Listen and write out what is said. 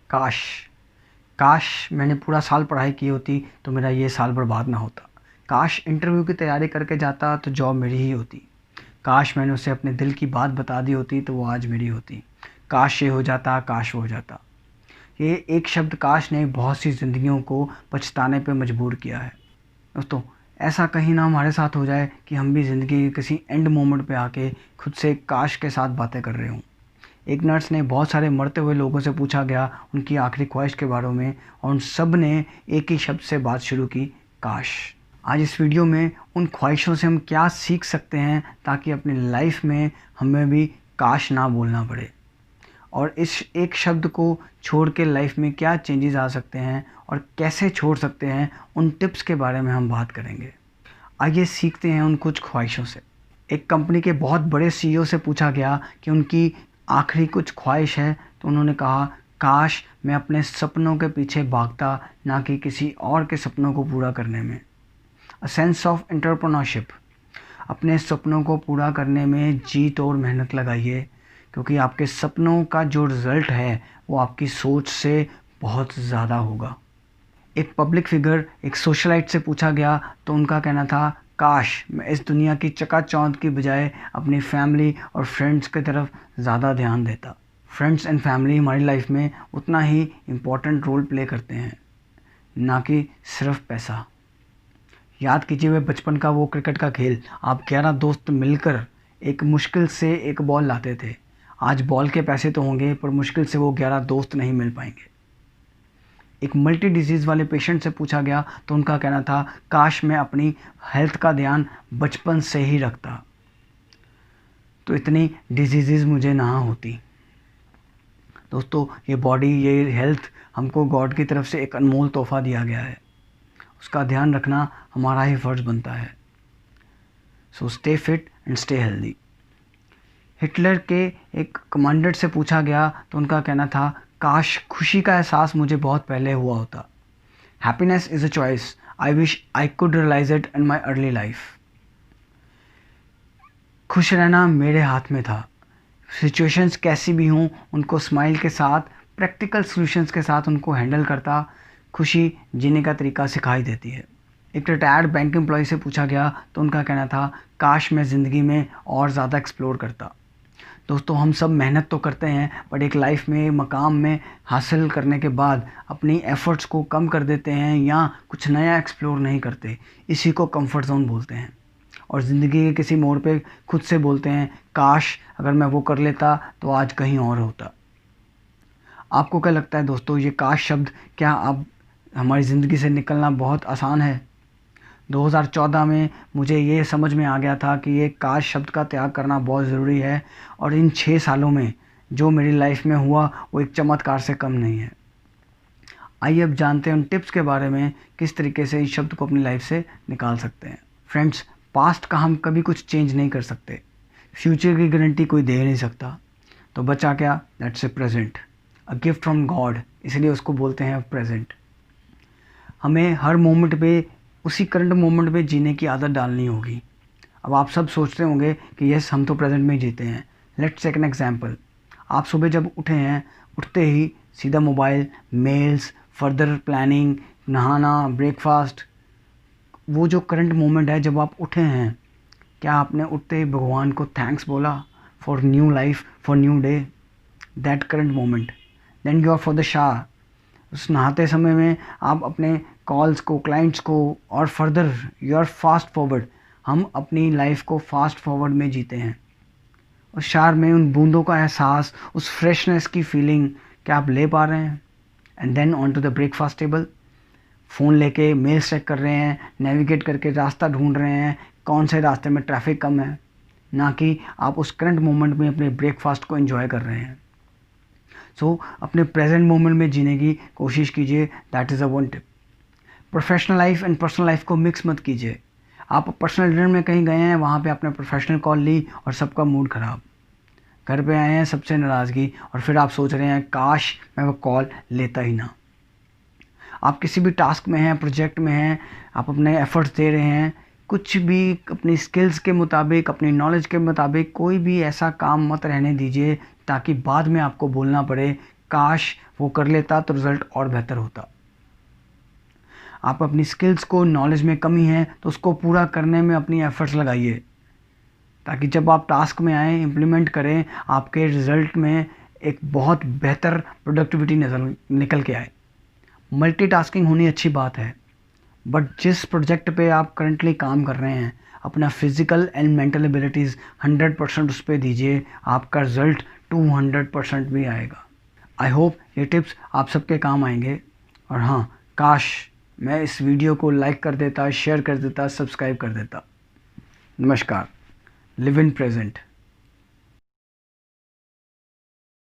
काश काश मैंने पूरा साल पढ़ाई की होती तो मेरा ये साल बर्बाद ना होता। काश इंटरव्यू की तैयारी करके जाता तो जॉब मेरी ही होती। काश मैंने उसे अपने दिल की बात बता दी होती तो वो आज मेरी होती। काश ये हो जाता, काश वो हो जाता। ये एक शब्द काश ने बहुत सी ज़िंदगियों को पछताने पे मजबूर किया है। दोस्तों, ऐसा कहीं ना हमारे साथ हो जाए कि हम भी ज़िंदगी के किसी एंड मोमेंट पे आके खुद से काश के साथ बातें कर रहे हों। एक नर्स ने बहुत सारे मरते हुए लोगों से पूछा गया उनकी आखिरी ख्वाहिश के बारे में, और उन सब ने एक ही शब्द से बात शुरू की, काश। आज इस वीडियो में उन ख्वाहिशों से हम क्या सीख सकते हैं ताकि अपनी लाइफ में हमें भी काश ना बोलना पड़े, और इस एक शब्द को छोड़ के लाइफ में क्या चेंजेस आ सकते हैं और कैसे छोड़ सकते हैं, उन टिप्स के बारे में हम बात करेंगे। आइए सीखते हैं उन कुछ ख्वाहिशों से। एक कंपनी के बहुत बड़े सीईओ से पूछा गया कि उनकी आखिरी कुछ ख्वाहिश है, तो उन्होंने कहा, काश मैं अपने सपनों के पीछे भागता, ना कि किसी और के सपनों को पूरा करने में। A sense of entrepreneurship. अपने सपनों को पूरा करने में जी तोड़ मेहनत लगाइए, क्योंकि आपके सपनों का जो रिज़ल्ट है वो आपकी सोच से बहुत ज़्यादा होगा। एक पब्लिक फिगर, एक सोशलाइट से पूछा गया तो उनका कहना था, काश मैं इस दुनिया की चकाचौंध की बजाय अपनी फैमिली और फ्रेंड्स की तरफ ज़्यादा ध्यान देता। फ्रेंड्स एंड फैमिली हमारी लाइफ में उतना ही इम्पोर्टेंट रोल प्ले करते हैं, ना कि सिर्फ पैसा। याद कीजिए वे बचपन का वो क्रिकेट का खेल, आप 11 दोस्त मिलकर एक मुश्किल से एक बॉल लाते थे। आज बॉल के पैसे तो होंगे पर मुश्किल से वो 11 दोस्त नहीं मिल पाएंगे। एक मल्टी डिजीज़ वाले पेशेंट से पूछा गया तो उनका कहना था, काश मैं अपनी हेल्थ का ध्यान बचपन से ही रखता तो इतनी डिजीज़ मुझे ना होती। दोस्तों, ये बॉडी, ये हेल्थ हमको गॉड की तरफ से एक अनमोल तोहफ़ा दिया गया है, उसका ध्यान रखना हमारा ही फ़र्ज़ बनता है। So stay fit and stay healthy. Hitler के एक कमांडेंट से पूछा गया तो उनका कहना था, काश खुशी का एहसास मुझे बहुत पहले हुआ होता। Happiness is a choice, I wish I could realise it in my early life. खुश रहना मेरे हाथ में था। सिचुएशंस कैसी भी हों उनको स्माइल के साथ, प्रैक्टिकल सॉल्यूशंस के साथ उनको हैंडल करता। खुशी जीने का तरीका सिखाई देती है। एक रिटायर्ड बैंक एम्प्लॉय से पूछा गया तो उनका कहना था, काश मैं ज़िंदगी में और ज़्यादा एक्सप्लोर करता। दोस्तों, हम सब मेहनत तो करते हैं बट एक लाइफ में, मकाम में हासिल करने के बाद अपनी एफ़र्ट्स को कम कर देते हैं या कुछ नया एक्सप्लोर नहीं करते। इसी को कंफर्ट ज़ोन बोलते हैं, और ज़िंदगी के किसी मोड़ पे खुद से बोलते हैं, काश अगर मैं वो कर लेता तो आज कहीं और होता। आपको क्या लगता है दोस्तों, ये काश शब्द क्या अब हमारी ज़िंदगी से निकलना बहुत आसान है? 2014 में मुझे ये समझ में आ गया था कि ये काश शब्द का त्याग करना बहुत ज़रूरी है, और इन 6 सालों में जो मेरी लाइफ में हुआ वो एक चमत्कार से कम नहीं है। आइए अब जानते हैं उन टिप्स के बारे में, किस तरीके से इस शब्द को अपनी लाइफ से निकाल सकते हैं। फ्रेंड्स, पास्ट का हम कभी कुछ चेंज नहीं कर सकते, फ्यूचर की गारंटी कोई दे नहीं सकता, तो बचा क्या? That's a present, a gift from God, इसलिए उसको बोलते हैं प्रेजेंट। हमें हर मोमेंट पे, उसी करंट मोमेंट पे जीने की आदत डालनी होगी। अब आप सब सोचते होंगे कि यस, हम तो प्रेजेंट में ही जीते हैं। Let's take an example. आप सुबह जब उठे हैं, उठते ही सीधा मोबाइल, मेल्स, फर्दर प्लानिंग, नहाना, ब्रेकफास्ट। वो जो करंट मोमेंट है जब आप उठे हैं, क्या आपने उठते ही भगवान को थैंक्स बोला for new life, for new day? That current moment. Then you are for the शाह। उस नहाते समय में आप अपने कॉल्स को, क्लाइंट्स को, और further you are fast forward. हम अपनी लाइफ को फास्ट फॉरवर्ड में जीते हैं। उस शार में उन बूंदों का एहसास, उस फ्रेशनेस की फीलिंग क्या आप ले पा रहे हैं? And then on to the breakfast table. Phone लेके मेल्स चेक कर रहे हैं, नेविगेट करके रास्ता ढूंढ रहे हैं, कौन से रास्ते में ट्रैफिक कम है, ना कि आप उस करंट मोमेंट में अपने ब्रेकफास्ट को एंजॉय कर रहे हैं। सो अपने प्रेजेंट मोमेंट में जीने की कोशिश कीजिए। That is a one tip. Professional life and personal life को मिक्स मत कीजिए। आप पर्सनल डिनर में कहीं गए हैं, वहाँ पे आपने प्रोफेशनल कॉल ली और सबका मूड ख़राब। घर पे आए हैं, सबसे नाराज़गी, और फिर आप सोच रहे हैं, काश मैं वो कॉल लेता ही ना। आप किसी भी टास्क में हैं, प्रोजेक्ट में हैं, आप अपने एफर्ट्स दे रहे हैं, कुछ भी अपनी स्किल्स के मुताबिक, अपनी नॉलेज के मुताबिक कोई भी ऐसा काम मत रहने दीजिए ताकि बाद में आपको बोलना पड़े, काश वो कर लेता तो रिज़ल्ट और बेहतर होता। आप अपनी स्किल्स को, नॉलेज में कमी है तो उसको पूरा करने में अपनी एफर्ट्स लगाइए, ताकि जब आप टास्क में आएँ, इम्प्लीमेंट करें, आपके रिज़ल्ट में एक बहुत बेहतर प्रोडक्टिविटी नज़र निकल के आए। मल्टीटास्किंग होनी अच्छी बात है, बट जिस प्रोजेक्ट पे आप करंटली काम कर रहे हैं, अपना फिज़िकल एंड मेंटल एबिलिटीज़ 100% उस पे दीजिए, आपका रिज़ल्ट 200% भी आएगा। आई होप ये टिप्स आप सबके काम आएंगे। और हाँ, काश मैं इस वीडियो को लाइक कर देता, शेयर कर देता, सब्सक्राइब कर देता। नमस्कार। Live in present.